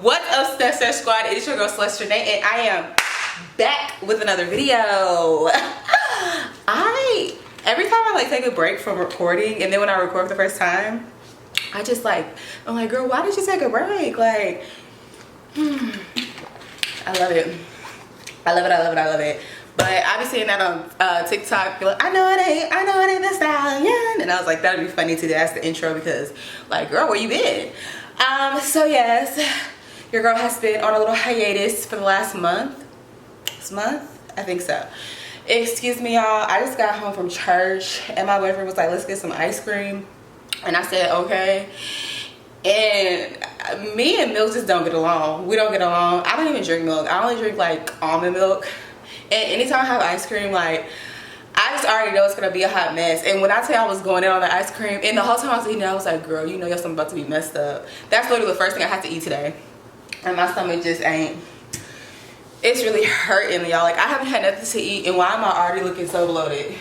What's up, Steph Squad? It's your girl Celeste Renee, and I am back with another video. Every time I like take a break from recording, and then when I record for the first time, I'm like, girl, why did you take a break? Like, I love it. I love it. But I be seeing that on TikTok. Like, I know it ain't the stallion. And I was like, that'd be funny to ask the intro because, like, girl, where you been? So yes, your girl has been on a little hiatus for the last month. This month? I think so. Excuse me, y'all. I just got home from church and my boyfriend was like, let's get some ice cream. And I said, okay. And me and milk just don't get along. We don't get along. I don't even drink milk. I only drink like almond milk. And anytime I have ice cream, like, I just already know it's gonna be a hot mess. And when I tell you I was going in on the ice cream, and the whole time I was eating it, I was like, girl, you know your stomach about to be messed up. That's literally the first thing I had to eat today. And my stomach just ain't. It's really hurting, y'all. Like, I haven't had nothing to eat, and why am I already looking so bloated?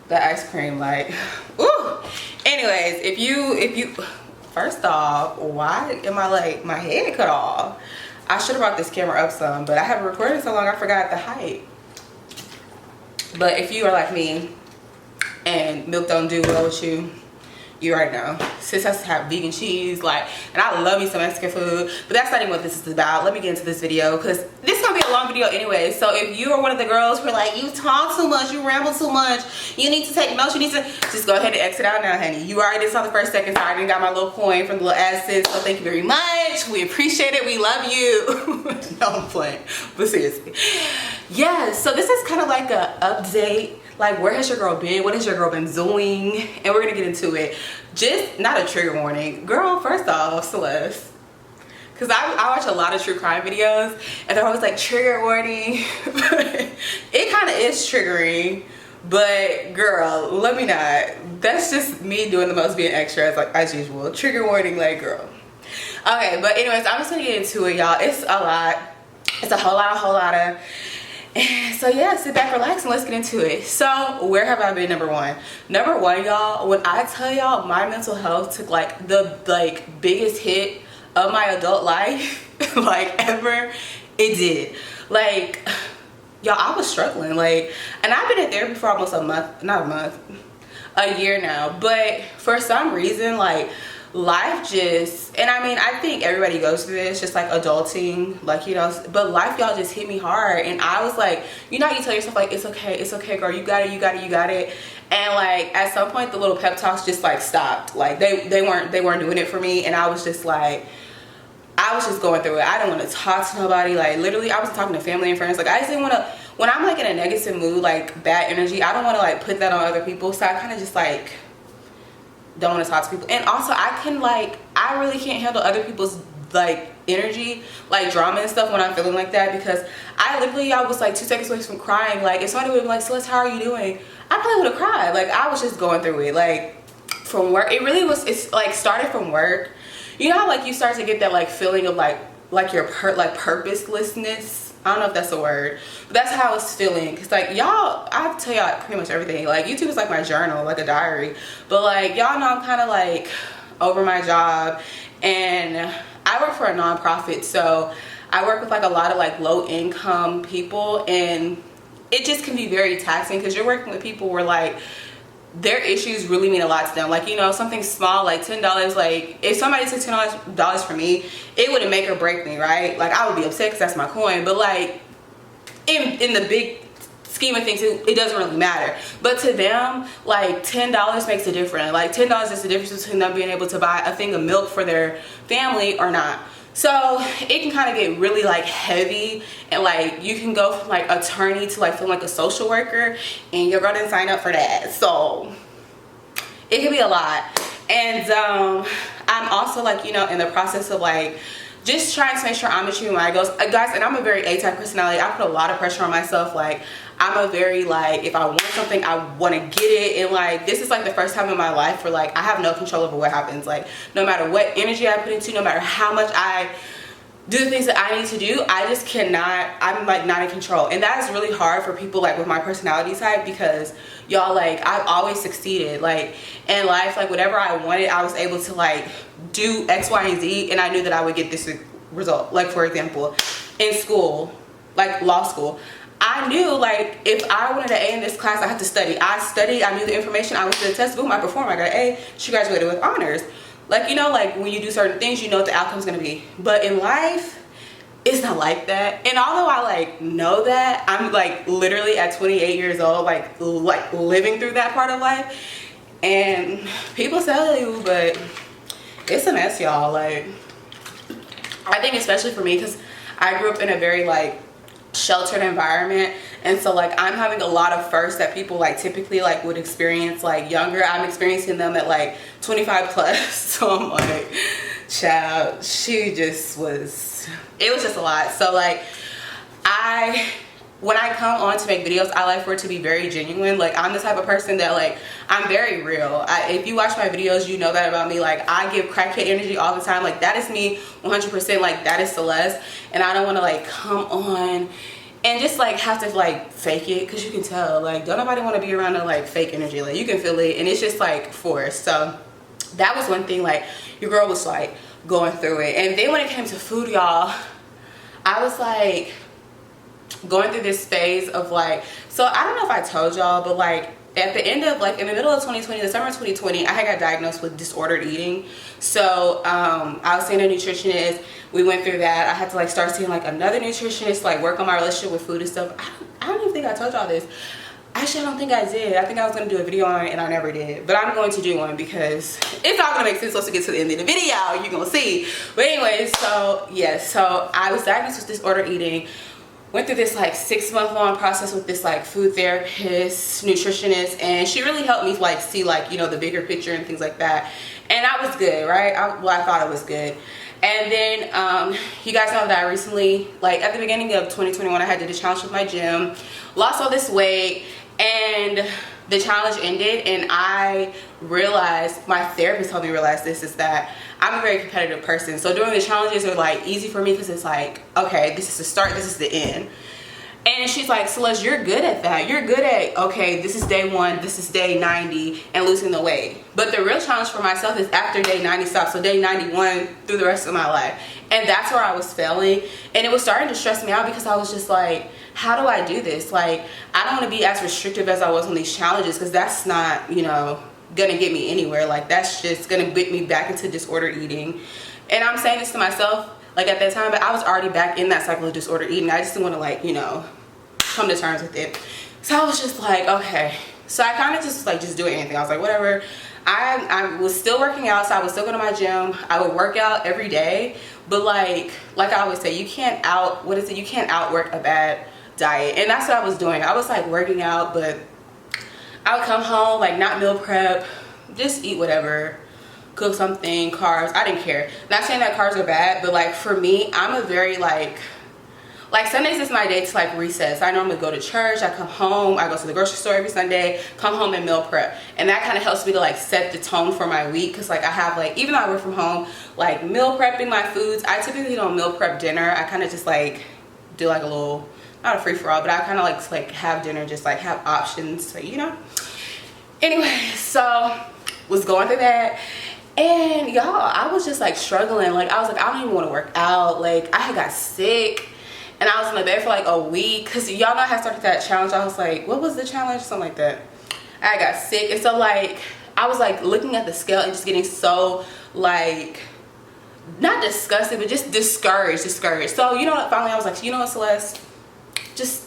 The ice cream, like, ooh. Anyways, if you first off, why am I like my head cut off? I should have brought this camera up some, but I haven't recorded so long I forgot the height. But if you are like me and milk don't do well with you, you already know. Sis has to have vegan cheese, like, and I love me some Mexican food, but that's not even what this is about. Let me get into this video because this is gonna be a long video anyway. So if you are one of the girls who are like, you talk too much, you ramble too much, you need to take notes, you need to just go ahead and exit out now, honey. You already saw the first second, so I already got my little coin from the little AdSense, so thank you very much. We appreciate it. We love you. No, I'm playing, but seriously. Yeah, so this is kind of like a update. Like, where has your girl been? What has your girl been doing? And we're gonna get into it. Just not a trigger warning, girl. First off, Celeste, because I watch a lot of true crime videos and they're always like trigger warning. It kind of is triggering, but girl, let me not. That's just me doing the most being extra as usual. Trigger warning, like, girl. Okay, but anyways, I'm just gonna get into it, y'all. It's a lot. It's a whole lot of. So yeah, sit back, relax, and let's get into it. So where have I been? Number one, y'all, when I tell y'all my mental health took like the biggest hit of my adult life like ever, it did. Like, y'all, I was struggling, like, and I've been in therapy for almost a year now, but for some reason, like, life just, and I mean, I think everybody goes through this, just like adulting, like, you know, but life, y'all, just hit me hard. And I was like, you know how you tell yourself like, it's okay girl, you got it. And like, at some point the little pep talks just like stopped. Like, they weren't doing it for me. And I was just like, I was just going through it. I didn't want to talk to nobody. Like, literally, I was talking to family and friends. Like, I just didn't want to, when I'm like in a negative mood, like bad energy, I don't want to like put that on other people. So I kind of just like don't want to talk to people. And also, I really can't handle other people's like energy, like drama and stuff when I'm feeling like that, because I literally, I was like 2 seconds away from crying. Like, if somebody would be like, Celeste, how are you doing? I probably would have cried. Like, I was just going through it. Like, from work, it's like started from work. You know how like you start to get that like feeling of like your purposelessness. I don't know if that's a word, but that's how I was feeling. Cause like, y'all, I tell y'all pretty much everything. Like, YouTube is like my journal, like a diary. But like, y'all know I'm kind of like over my job, and I work for a nonprofit. So I work with like a lot of like low income people, and it just can be very taxing because you're working with people where like their issues really mean a lot to them. Like, you know, something small like $10, like if somebody took $10 from me, it wouldn't make or break me, right? Like, I would be upset because that's my coin, but like in the big scheme of things, it doesn't really matter. But to them, like, $10 makes a difference. Like, $10 is the difference between them being able to buy a thing of milk for their family or not. So it can kind of get really like heavy, and like you can go from like attorney to like feeling like a social worker, and you're gonna sign up for that. So it can be a lot. And I'm also like, you know, in the process of like just trying to make sure I'm achieving my goals, guys. And I'm a very A-type personality. I put a lot of pressure on myself. Like, I'm a very like, if I want something, I want to get it. And like, this is like the first time in my life where like I have no control over what happens. Like, no matter what energy I put into, no matter how much I do the things that I need to do, I just cannot, I'm like not in control. And that is really hard for people like with my personality type, because y'all, like, I've always succeeded like in life. Like, whatever I wanted, I was able to like do X, Y, and Z, and I knew that I would get this result. Like for example, in school, like law school, I knew like if I wanted an A in this class, I had to study. I studied, I knew the information, I went to the test, boom, I performed, I got an A. She graduated with honors. Like, you know, like when you do certain things, you know what the outcome's gonna be. But in life, it's not like that. And although I like know that, I'm like literally at 28 years old, like living through that part of life. And people tell you, but it's a mess, y'all. Like, I think especially for me, because I grew up in a very like sheltered environment, and so like I'm having a lot of firsts that people like typically like would experience like younger. I'm experiencing them at like 25 plus. So I'm like, child, she just was, it was just a lot. So like when I come on to make videos, I like for it to be very genuine. Like I'm the type of person that like, I'm very real. If you watch my videos, you know that about me. Like I give crackhead energy all the time. Like that is me 100%. Like that is Celeste. And I don't want to like come on and just like have to like fake it, because you can tell like don't nobody want to be around the like fake energy. Like you can feel it and it's just like forced. So that was one thing like your girl was like going through it. And then when it came to food, y'all, I was like going through this phase of like, so I don't know if I told y'all, but like at the end of like in the middle of 2020, the summer of 2020, I had got diagnosed with disordered eating. So I was seeing a nutritionist. We went through that. I had to like start seeing like another nutritionist, like work on my relationship with food and stuff. I don't even think I told y'all this. Actually, I don't think I did. I think I was going to do a video on it and I never did. But I'm going to do one because it's not going to make sense once we get to the end of the video. You're going to see. But anyways, so yes. So I was diagnosed with disordered eating. Went through this like 6-month long process with this like food therapist, nutritionist, and she really helped me like see like, you know, the bigger picture and things like that. And I was good, right? I thought it was good. And then you guys know that I recently, like at the beginning of 2021, I had to do the challenge with my gym, lost all this weight, and the challenge ended. And I realized, my therapist helped me realize this, is that I'm a very competitive person. So doing the challenges are like easy for me because it's like, okay, this is the start, this is the end. And she's like, Celeste, you're good at that. You're good at, okay, this is day 1, this is day 90, and losing the weight. But the real challenge for myself is after day 90 stops, so day 91 through the rest of my life. And that's where I was failing. And it was starting to stress me out because I was just like, how do I do this? Like, I don't want to be as restrictive as I was on these challenges, because that's not, you know, gonna get me anywhere. Like, that's just gonna get me back into disordered eating. And I'm saying this to myself, like at that time, but I was already back in that cycle of disordered eating. I just didn't want to like, you know, come to terms with it. So I was just like, okay. So I kind of just like just doing anything. I was like, whatever. I was still working out, so I would still go to my gym. I would work out every day, but like I always say, you can't you can't outwork a bad diet. And that's what I was doing. I was like working out, but I would come home, like not meal prep, just eat whatever, cook something, carbs. I didn't care. Not saying that carbs are bad, but like for me, I'm a very like Sundays is my day to like recess. I normally go to church, I come home, I go to the grocery store every Sunday, come home and meal prep. And that kind of helps me to like set the tone for my week, because like I have like, even though I work from home, like meal prepping my foods, I typically don't meal prep dinner. I kind of just like do like a little, not a free-for-all, but I kind of like have dinner, just like have options, so you know. Anyway, so was going through that. And y'all, I was just like struggling. Like I was like, I don't even want to work out. Like I had got sick. And I was in the bed for like a week, because y'all know I had started that challenge. I was like, what was the challenge? Something like that. I got sick. And so like, I was like looking at the scale and just getting so like, not disgusted, but just discouraged. So you know what, finally I was like, you know what, Celeste? Just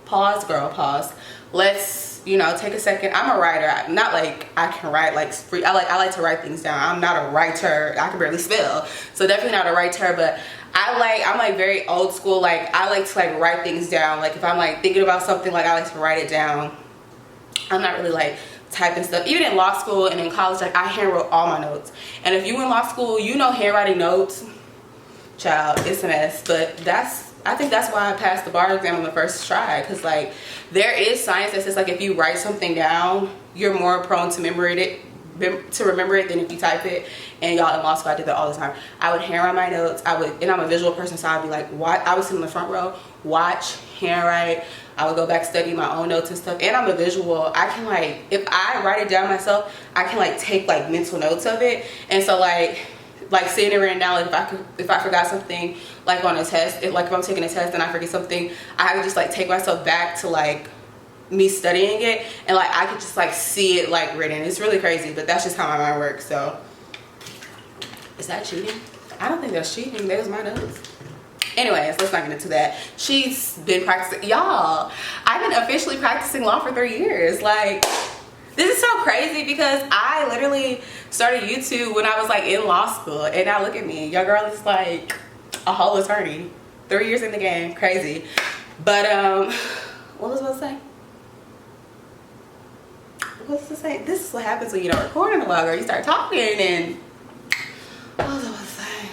pause, girl, pause. Let's, you know, take a second. I'm a writer. Not like I can write like free. I like to write things down. I'm not a writer. I can barely spell. So definitely not a writer, but I'm like very old school. Like I like to like write things down. Like if I'm like thinking about something, like I like to write it down. I'm not really like typing stuff. Even in law school and in college, like I handwrote all my notes. And if you in law school, you know handwriting notes, child, it's a mess. But I think that's why I passed the bar exam on the first try, because like there is science that says like if you write something down, you're more prone to remember it than if you type it. And y'all, in law school, I did that all the time. I would handwrite my notes. And I'm a visual person, so I'd be like, I would sit in the front row, watch, handwrite. I would go back, study my own notes and stuff. And I'm a visual. I can like, if I write it down myself, I can like take like mental notes of it. And so like, like seeing it written down. Like if I forgot something, like on a test, like if I'm taking a test and I forget something, I have to just like take myself back to like me studying it, and like I could just like see it like written. It's really crazy, but that's just how my mind works. So is that cheating? I don't think that's cheating. That was my notes. Anyways, let's not get into that. She's been practicing, y'all. I've been officially practicing law for 3 years. Like, this is so crazy because I literally started YouTube when I was like in law school, and now look at me. Your girl is like a whole attorney. 3 years in the game. Crazy. But what was I supposed to say? What was I say? This is what happens when you don't record in a while, girl. You start talking and what was I supposed to say?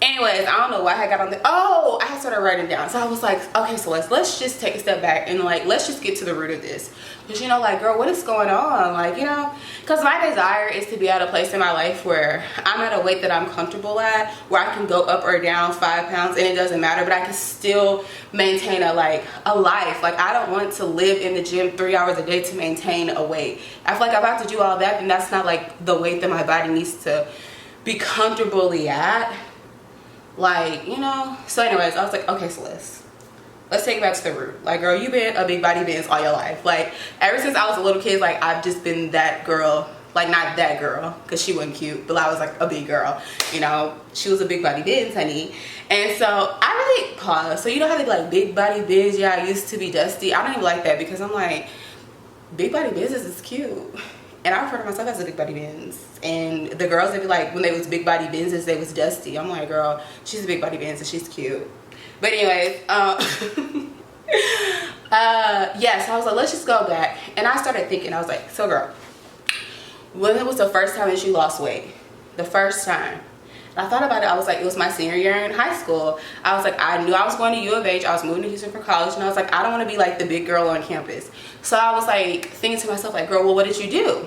Anyways, I don't know why I got on the, oh, I had started writing down. So I was like, okay, so let's just take a step back and like, let's just get to the root of this. Because, you know, like, girl, what is going on? Like, you know, because my desire is to be at a place in my life where I'm at a weight that I'm comfortable at, where I can go up or down 5 pounds and it doesn't matter, but I can still maintain a life. Like, I don't want to live in the gym 3 hours a day to maintain a weight. I feel like I'm about to do all that, and that's not like the weight that my body needs to be comfortably at. Like, you know. So anyways, I was like, okay, so let's take it back to the root. Like, girl, you've been a big body Benz all your life. Like, ever since I was a little kid, like, I've just been that girl. Like, not that girl, because she wasn't cute, but I was like a big girl. You know, she was a big body Benz, honey. And so I really pause. So you know how they be like, big body Benz, yeah, I used to be dusty. I don't even like that, because I'm like, big body Benz is cute. And I refer to myself as a big body Benz. And the girls, they be like, when they was big body Benzes, they was dusty. I'm like, girl, she's a big body Benz and she's cute. But anyways, yeah, so I was like, let's just go back. And I started thinking, I was like, so girl, when was the first time that you lost weight? The first time. And I thought about it. I was like, it was my senior year in high school. I was like, I knew I was going to U of H. I was moving to Houston for college. And I was like, I don't want to be like the big girl on campus. So I was like thinking to myself, like, girl, well, what did you do?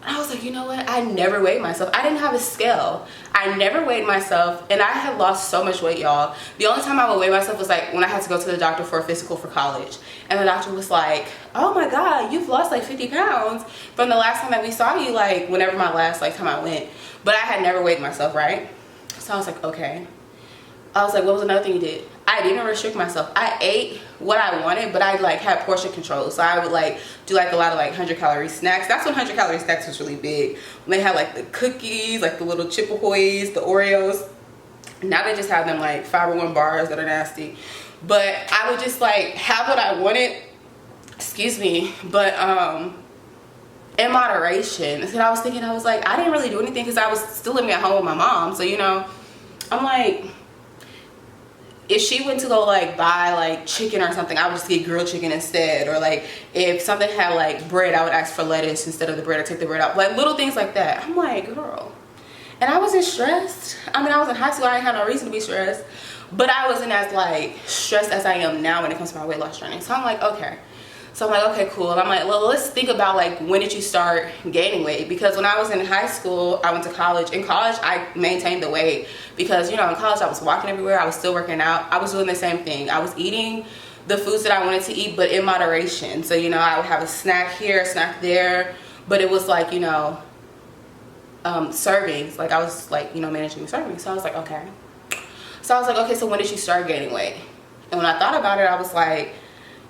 And I was like, you know what? I never weighed myself. I didn't have a scale. I never weighed myself. And I had lost so much weight, y'all. The only time I would weigh myself was like when I had to go to the doctor for a physical for college. And the doctor was like, oh my God, you've lost like 50 pounds from the last time that we saw you, like whenever my last like time I went. But I had never weighed myself, right? So I was like, okay. I was like, what was another thing you did? I didn't restrict myself. I ate what I wanted, but I like had portion control. So I would like do like a lot of like 100-calorie snacks. That's when 100-calorie snacks was really big. When they had like the cookies, like the little Chip Ahoys, the Oreos. Now they just have them like Fiber One bars that are nasty. But I would just like have what I wanted, excuse me, but in moderation. And I was thinking, I was like, I didn't really do anything because I was still living at home with my mom. So, you know, I'm like, if she went to go like buy like chicken or something, I would just get grilled chicken instead. Or like if something had like bread, I would ask for lettuce instead of the bread, or take the bread out. Like little things like that. I'm like, girl. And I wasn't stressed. I mean, I was in high school. I didn't have no reason to be stressed. But I wasn't as like stressed as I am now when it comes to my weight loss journey. So I'm like, okay. So I'm like, okay, cool. And I'm like, well, let's think about like, when did you start gaining weight? Because when I was in high school, I went to college. In college, I maintained the weight because, you know, in college, I was walking everywhere. I was still working out. I was doing the same thing. I was eating the foods that I wanted to eat, but in moderation. So, you know, I would have a snack here, a snack there, but it was like, you know, servings. Like I was like, you know, managing the servings. So I was like, okay. So I was like, okay, so when did you start gaining weight? And when I thought about it, I was like,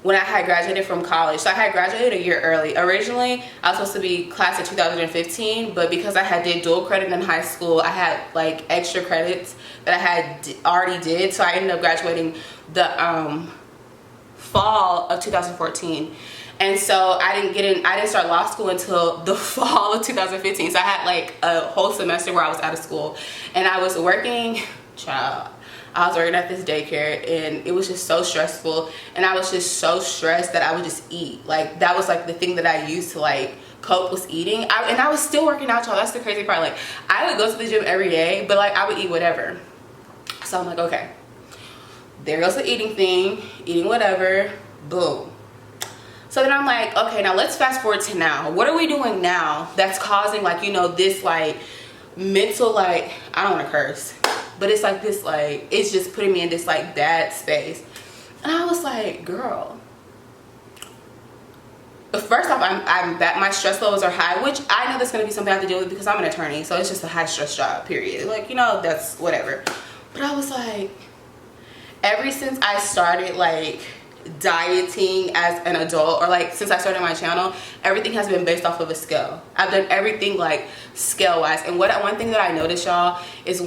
when I had graduated from college. So I had graduated a year early. Originally, I was supposed to be class of 2015, but because I had did dual credit in high school, I had like extra credits that I had already did. So I ended up graduating the fall of 2014. And so I didn't start law school until the fall of 2015. So I had like a whole semester where I was out of school, and I was working, child. I was working at this daycare, and it was just so stressful, and I was just so stressed that I would just eat. Like that was like the thing that I used to like cope, was eating. And I was still working out, y'all. That's the crazy part. Like I would go to the gym every day, but like I would eat whatever. So I'm like, okay, there goes the eating thing, eating whatever, boom. So then I'm like, okay, now let's fast forward to now. What are we doing now that's causing like, you know, this like mental, like, I don't want to curse, but it's like this, like, it's just putting me in this like bad space. And I was like, girl, first off, I'm back, my stress levels are high, which I know that's going to be something I have to deal with because I'm an attorney, so it's just a high stress job, period. Like, you know, that's whatever. But I was like, ever since I started like dieting as an adult, or like since I started my channel, everything has been based off of a scale. I've done everything like scale wise. And one thing that I noticed, y'all, is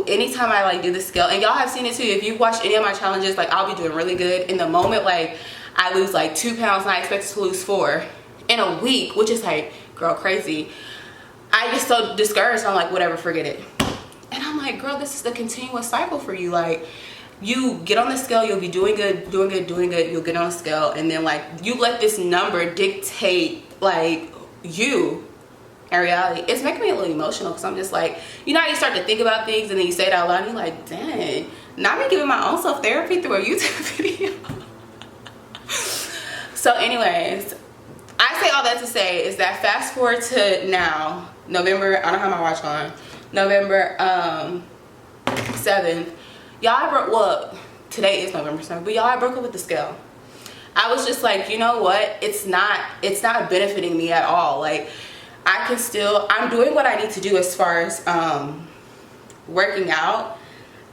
anytime I like do the scale, and y'all have seen it too, if you've watched any of my challenges, like I'll be doing really good. In the moment like I lose like 2 pounds and I expect to lose 4 in a week, which is like, girl, crazy. I get so discouraged. I'm like, whatever, forget it. And I'm like, girl, this is the continuous cycle for you. Like, you get on the scale, you'll be doing good, you'll get on the scale, and then like you let this number dictate like you. In reality, it's making me a little emotional because I'm just like, you know how you start to think about things and then you say it out loud and you're like, dang, now I'm giving my own self therapy through a YouTube video. So anyways, I say all that to say is that fast forward to now, November, I don't have my watch on, November 7th, y'all broke, well, today is November 7th, but y'all, I broke up with the scale. I was just like, you know what, it's not benefiting me at all. Like, I can still, I'm doing what I need to do as far as working out,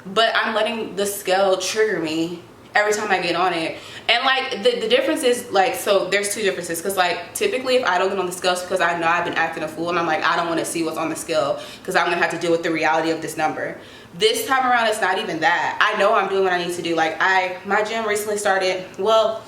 but I'm letting the scale trigger me every time I get on it. And like the difference is like, so there's 2 differences, because like typically if I don't get on the scale, it's because I know I've been acting a fool and I'm like, I don't want to see what's on the scale because I'm gonna have to deal with the reality of this number. This time around, it's not even that. I know I'm doing what I need to do. Like my gym recently started, well,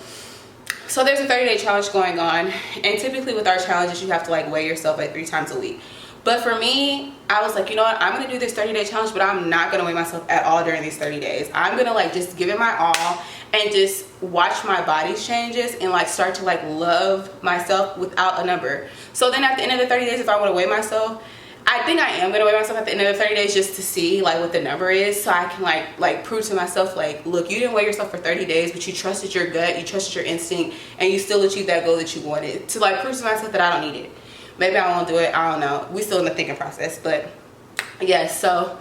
so there's a 30-day challenge going on, and typically with our challenges you have to like weigh yourself like 3 times a week. But for me, I was like, you know what, I'm gonna do this 30-day challenge, but I'm not gonna weigh myself at all during these 30 days. I'm gonna like just give it my all and just watch my body changes and like start to like love myself without a number. So then at the end of the 30 days, if I want to weigh myself, I think I am gonna weigh myself at the end of the 30 days just to see like what the number is, so I can like prove to myself like, look, you didn't weigh yourself for 30 days, but you trusted your gut, you trusted your instinct, and you still achieved that goal that you wanted. To like prove to myself that I don't need it. Maybe I won't do it, I don't know. We still in the thinking process, but yes, so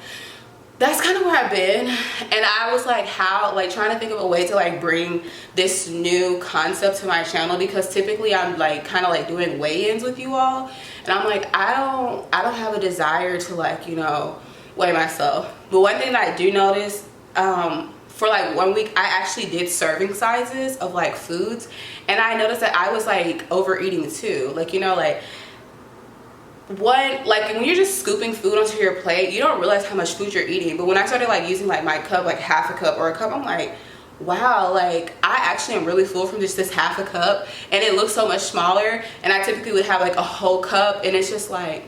that's kind of where I've been. And I was like, how, like trying to think of a way to like bring this new concept to my channel, because typically I'm like kind of like doing weigh-ins with you all, and I'm like, I don't have a desire to like, you know, weigh myself. But one thing that I do notice, for like 1 week I actually did serving sizes of like foods, and I noticed that I was like overeating too. Like, you know, like like when you're just scooping food onto your plate, you don't realize how much food you're eating. But when I started like using like my cup, like half a cup or a cup, I'm like, wow, like I actually am really full from just this half a cup, and it looks so much smaller. And I typically would have like a whole cup, and it's just like,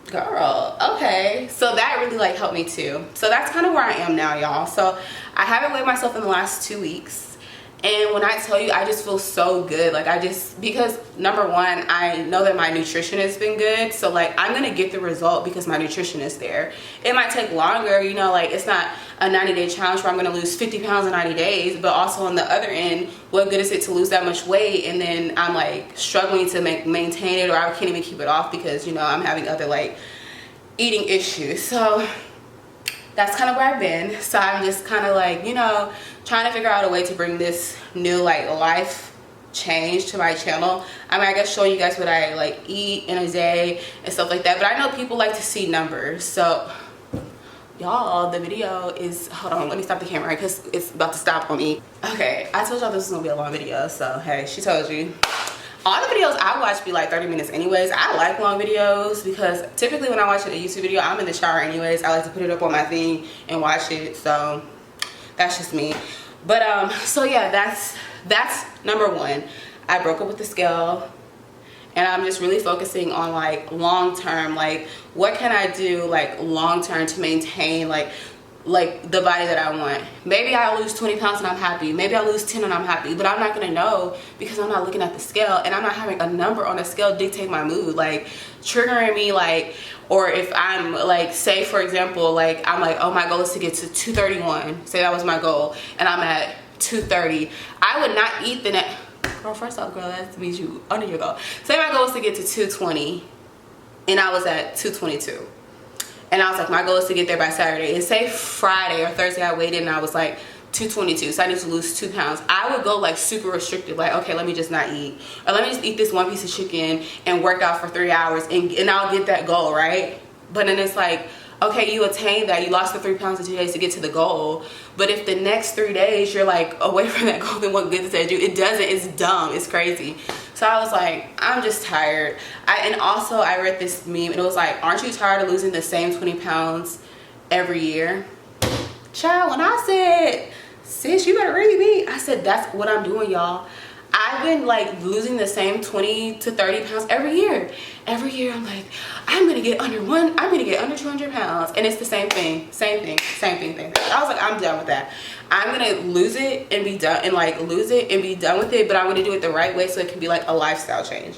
girl, okay. So that really like helped me too. So that's kind of where I am now, y'all. So I haven't weighed myself in the last 2 weeks. And when I tell you, I just feel so good. Like because number one, I know that my nutrition has been good. So like I'm gonna get the result because my nutrition is there. It might take longer, you know, like it's not a 90-day challenge where I'm gonna lose 50 pounds in 90 days. But also on the other end, what good is it to lose that much weight and then I'm like struggling to maintain it, or I can't even keep it off because, you know, I'm having other like eating issues. So that's kind of where I've been. So I'm just kind of like, you know, trying to figure out a way to bring this new like life change to my channel. I mean, I guess showing you guys what I like eat in a day and stuff like that, but I know people like to see numbers. So y'all, the video is, hold on, let me stop the camera because it's about to stop on me. Okay, I told y'all this was gonna be a long video, so hey, she told you. All the videos I watch be like 30 minutes anyways. I like long videos because typically when I watch a YouTube video, I'm in the shower anyways. I like to put it up on my thing and watch it. So that's just me. But so yeah, that's number one. I broke up with the scale, and I'm just really focusing on like long term, like what can I do like long term to maintain like the body that I want. Maybe I lose 20 pounds and I'm happy. Maybe I lose 10 and I'm happy, but I'm not gonna know because I'm not looking at the scale, and I'm not having a number on the scale dictate my mood, like triggering me. Like, or if I'm like, say for example, like I'm like, oh, my goal is to get to 231, say that was my goal, and I'm at 230, I would not eat the next, girl, first off, girl, that means you under your goal. Say my goal is to get to 220 and I was at 222. And I was like, my goal is to get there by Saturday. And say Friday or Thursday I waited and I was like 222, so I need to lose 2 pounds. I would go like super restrictive, like, okay, let me just not eat, or let me just eat this one piece of chicken and work out for 3 hours, and I'll get that goal, right? But then it's like, okay, you attained that, you lost the 3 pounds in 2 days to get to the goal, but if the next 3 days you're like away from that goal, then what good does that do? It doesn't. It's dumb. It's crazy. So I was like, I'm just tired. And also I read this meme and it was like, aren't you tired of losing the same 20 pounds every year? Child, when I said, sis, you better read me, I said, that's what I'm doing, y'all. I've been like losing the same 20 to 30 pounds every year. Every year I'm like, I'm gonna get under 200 pounds. And it's the same thing. I was like, I'm done with that. I'm gonna lose it and be done, and like lose it and be done with it, but I'm gonna do it the right way so it can be like a lifestyle change.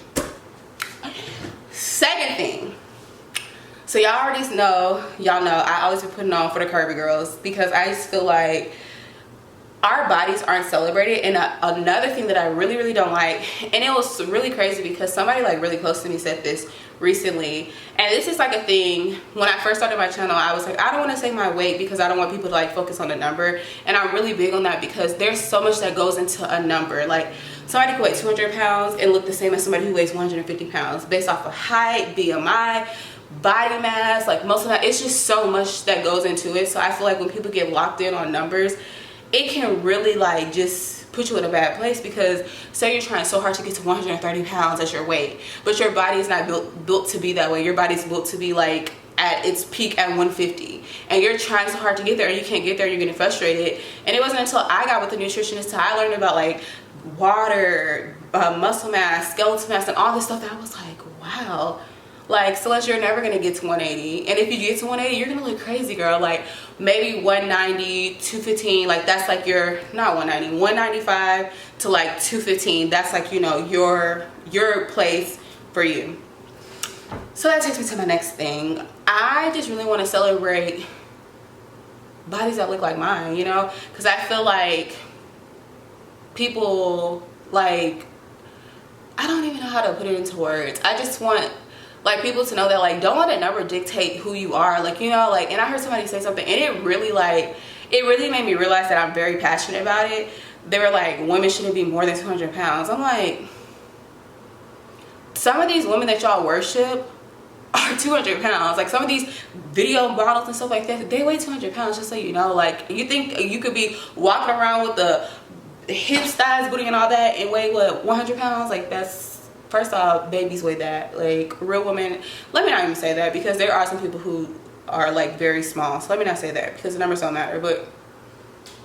Second thing. So y'all already know, I always been putting on for the curvy girls because I just feel like our bodies aren't celebrated. And another thing that I really don't like, and it was really crazy because somebody like really close to me said this recently, and this is like a thing. When I first started my channel, I was like, I don't want to say my weight because I don't want people to like focus on the number, and I'm really big on that because there's so much that goes into a number. Like somebody could weigh 200 pounds and look the same as somebody who weighs 150 pounds based off of height, BMI, body mass, like most of that. It's just so much that goes into it. So I feel like when people get locked in on numbers, it can really like just put you in a bad place, because say you're trying so hard to get to 130 pounds as your weight, but your body is not built to be that way. Your body's built to be like at its peak at 150, and you're trying so hard to get there and you can't get there, you're getting frustrated. And it wasn't until I got with the nutritionist till I learned about like water, muscle mass, skeletal mass, and all this stuff, that I was like, wow. Like, Celeste, you're never gonna get to 180, and if you get to 180, you're gonna look crazy, girl. Like maybe 190, 215, like that's like your, not 190, 195 to like 215. That's like, you know, your place for you. So that takes me to my next thing. I just really want to celebrate bodies that look like mine, you know, because I feel like people, like, I don't even know how to put it into words. I just want like people to know that like, don't let a number dictate who you are. Like, you know, like, and I heard somebody say something and it really made me realize that I'm very passionate about it. They were like, women shouldn't be more than 200 pounds. I'm like, some of these women that y'all worship are 200 pounds. Like some of these video models and stuff like that, they weigh 200 pounds, just so you know. Like, you think you could be walking around with the hips, thighs, booty and all that and weigh what, 100 pounds? Like, that's, first off, babies weigh that. Like real women, let me not even say that, because there are some people who are like very small, so let me not say that because the numbers don't matter. But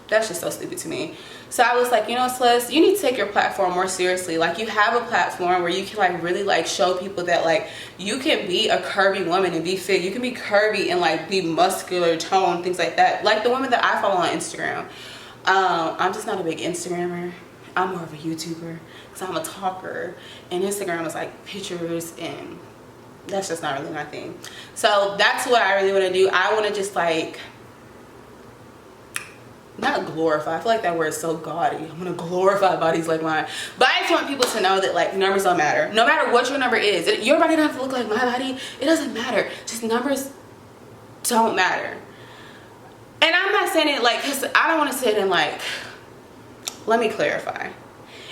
that's just so stupid to me. So I was like, you know, Celeste, you need to take your platform more seriously. Like, you have a platform where you can like really like show people that like you can be a curvy woman and be fit. You can be curvy and like be muscular, toned, things like that. Like the women that I follow on Instagram. I'm just not a big Instagrammer. I'm more of a YouTuber because I'm a talker, and Instagram is like pictures, and that's just not really my thing. So that's what I really want to do. I want to just like, not glorify, I feel like that word is so gaudy. I'm gonna glorify bodies like mine, but I just want people to know that like numbers don't matter. No matter what your number is, your body doesn't have to look like my body. It doesn't matter. Just numbers don't matter. And I'm not saying it like, because I don't want to say it in like, let me clarify.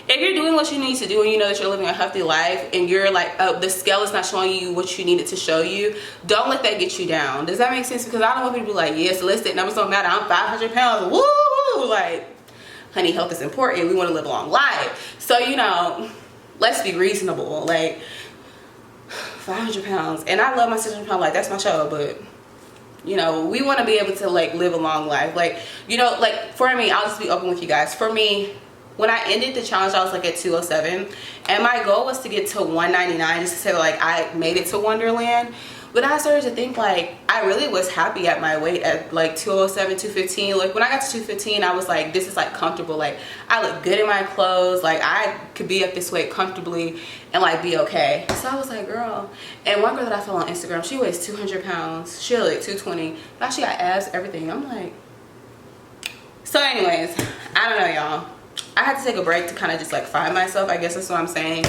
If you're doing what you need to do and you know that you're living a healthy life and you're like, the scale is not showing you what you need it to show you, don't let that get you down. Does that make sense? Because I don't want people to be like, yes, listen, numbers don't matter. I'm 500 pounds. Woo! Like, honey, health is important. We want to live a long life. So, you know, let's be reasonable. Like, 500 pounds. And I love my 600 pound life. That's my show. But, you know, we want to be able to like live a long life. Like, you know, like for me, I'll just be open with you guys. For me, when I ended the challenge, I was like at 207, and my goal was to get to 199, just to say like I made it to Wonderland. But I started to think like I really was happy at my weight at like 207, 215. Like when I got to 215, I was like, this is like comfortable. Like I look good in my clothes. Like I could be at this weight comfortably and like be okay. So I was like, girl. And one girl that I follow on Instagram, she weighs 200 pounds. She like 220. Now she got abs, everything. I'm like, so anyways, I don't know, y'all. I had to take a break to kind of just like find myself, I guess that's what I'm saying,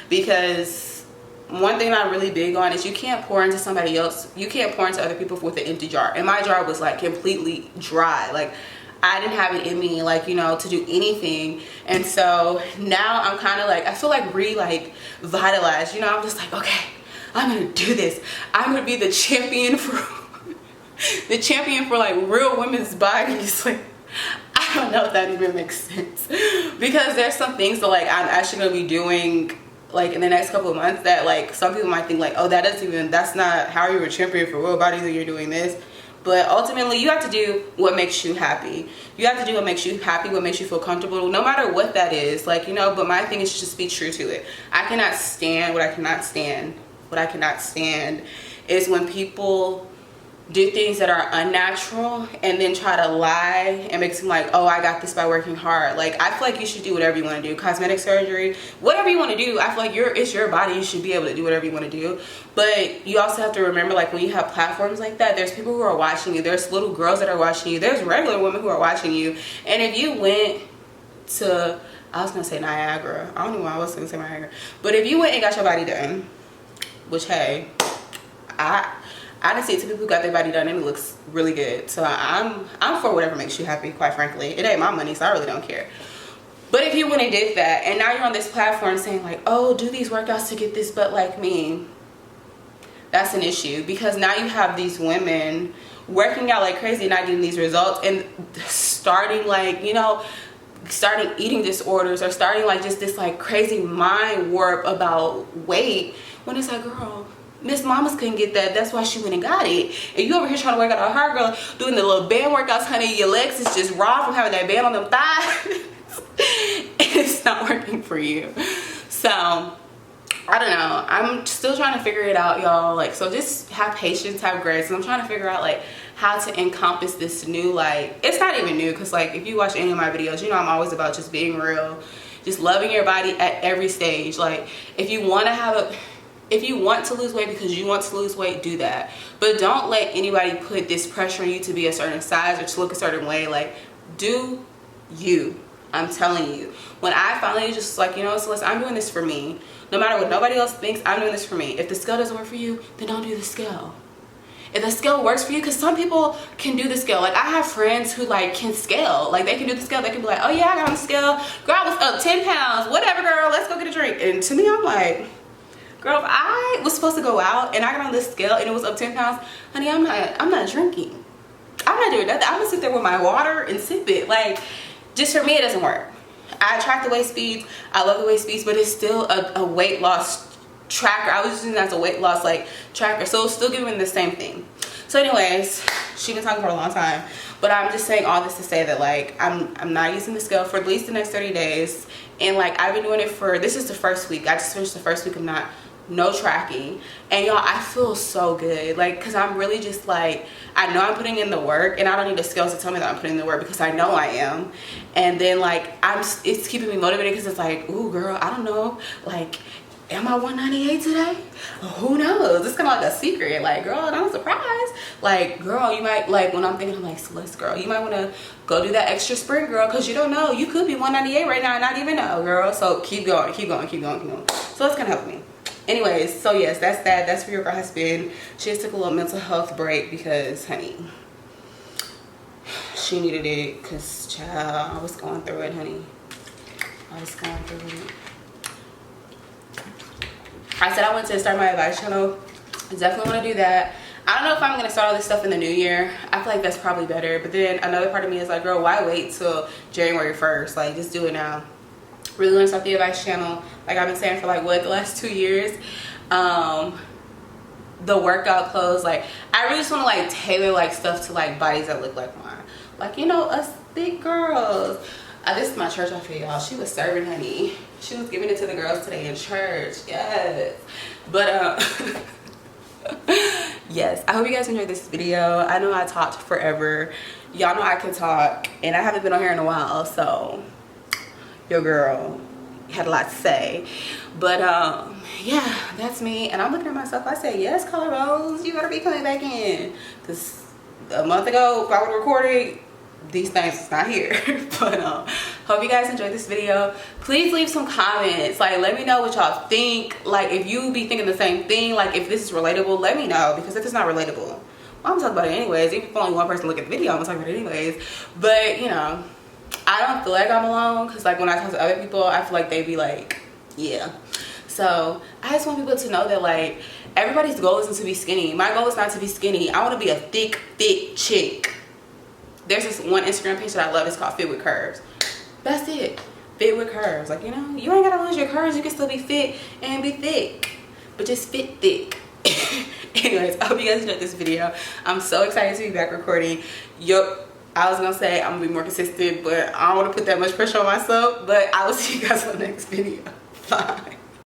because one thing I'm really big on is you can't pour into somebody else, you can't pour into other people with an empty jar. And my jar was like completely dry. Like I didn't have it in me, like, you know, to do anything. And so now I'm kind of like, I feel like revitalized, you know. I'm just like, okay, I'm gonna do this. I'm gonna be the champion for the champion for like real women's bodies. Like, I don't know if that even makes sense, because there's some things that like I'm actually gonna be doing like in the next couple of months that like some people might think like, oh, that's not how you're a champion for real bodies and you're doing this. But ultimately, you have to do what makes you happy. You have to do what makes you happy, what makes you feel comfortable, no matter what that is. Like, you know, but my thing is just be true to it. I cannot stand what I cannot stand. What I cannot stand is when people do things that are unnatural and then try to lie and make it seem like, oh, I got this by working hard. Like, I feel like you should do whatever you want to do. Cosmetic surgery, whatever you want to do, I feel like it's your body. You should be able to do whatever you want to do. But you also have to remember, like, when you have platforms like that, there's people who are watching you. There's little girls that are watching you. There's regular women who are watching you. And if you went to, I was going to say Niagara. I don't know why I was going to say Niagara. But if you went and got your body done, which, hey, I didn't see it to people who got their body done and it looks really good. So I'm for whatever makes you happy, quite frankly. It ain't my money, so I really don't care. But if you went and did that and now you're on this platform saying like, oh, do these workouts to get this butt like me, that's an issue. Because now you have these women working out like crazy and not getting these results and starting like, you know, starting eating disorders or starting like just this like crazy mind warp about weight, when it's like, girl, Miss Mamas couldn't get that. That's why she went and got it. And you over here trying to work out a hard girl, doing the little band workouts, honey. Your legs is just raw from having that band on them thighs. It's not working for you. So, I don't know. I'm still trying to figure it out, y'all. Like, so just have patience, have grace. And I'm trying to figure out, like, how to encompass this new, like, it's not even new. Because, like, if you watch any of my videos, you know I'm always about just being real. Just loving your body at every stage. Like, if you want to lose weight because you want to lose weight, do that. But don't let anybody put this pressure on you to be a certain size or to look a certain way. Like, do you. I'm telling you. When I finally just like, you know, Celeste, I'm doing this for me. No matter what nobody else thinks, I'm doing this for me. If the scale doesn't work for you, then don't do the scale. If the scale works for you, because some people can do the scale. Like, I have friends who like can scale. Like, they can do the scale. They can be like, oh yeah, I got on the scale. Girl, I was up 10 pounds. Whatever, girl. Let's go get a drink. And to me, I'm like, girl, if I was supposed to go out and I got on this scale and it was up 10 pounds, honey, I'm not drinking. I'm not doing nothing. I'm gonna sit there with my water and sip it. Like, just for me, it doesn't work. I track the waist speeds. I love the waist speeds, but it's still a weight loss tracker. I was using it as a weight loss like tracker, so it's still giving the same thing. So anyways, she's been talking for a long time, but I'm just saying all this to say that like I'm not using the scale for at least the next 30 days. And like, I've been doing it for, this is the first week. I just finished the first week of no tracking, and y'all, I feel so good. Like, because I'm really just like, I know I'm putting in the work, and I don't need the scales to tell me that I'm putting in the work, because I know I am. And then like, it's keeping me motivated, because it's like, ooh girl, I don't know, like, am I 198 today? Who knows? It's kind of like a secret. Like, girl, I'm surprised. Like, girl, you might, like, when I'm thinking, I'm like, Celeste, girl, you might want to go do that extra sprint, girl, because you don't know. You could be 198 right now and not even know, girl. So keep going, keep going, keep going, keep going. So that's gonna help me. Anyways, so yes, that's that. That's where your girl has been. She just took a little mental health break because, honey, she needed it, because, child, I was going through it, honey. I was going through it. I said I wanted to start my advice channel. I definitely want to do that. I don't know if I'm going to start all this stuff in the new year. I feel like that's probably better. But then another part of me is like, girl, why wait till January 1st? Like, just do it now. Really want to start the advice channel. Like I've been saying for like, what, the last 2 years. The workout clothes. Like, I really just want to like tailor like stuff to like bodies that look like mine. Like, you know, us thick girls. This is my church outfit, y'all. She was serving, honey. She was giving it to the girls today in church. Yes. But yes, I hope you guys enjoyed this video. I know I talked forever. Y'all know I can talk, and I haven't been on here in a while, so your girl had a lot to say. But yeah, that's me. And I'm looking at myself. I say, yes, collarbones, you better be coming back in, because a month ago, if I would have recorded, these things is not here. But hope you guys enjoyed this video. Please leave some comments. Like, let me know what y'all think. Like, if you be thinking the same thing, like if this is relatable, let me know, because if it's not relatable, I'm gonna talk about it anyways. Even if only one person look at the video, I'm gonna talk about it anyways. But, you know, I don't feel like I'm alone, because like when I talk to other people, I feel like they be like, yeah. So I just want people to know that like everybody's goal isn't to be skinny. My goal is not to be skinny. I want to be a thick chick. There's this one Instagram page that I love. It's called Fit with Curves. That's it. Fit with curves. Like, you know, you ain't gotta lose your curves. You can still be fit and be thick, but just fit thick. Anyways, I hope you guys enjoyed this video. I'm so excited to be back recording. I was gonna say I'm gonna be more consistent, but I don't want to put that much pressure on myself. But I will see you guys on the next video. Bye.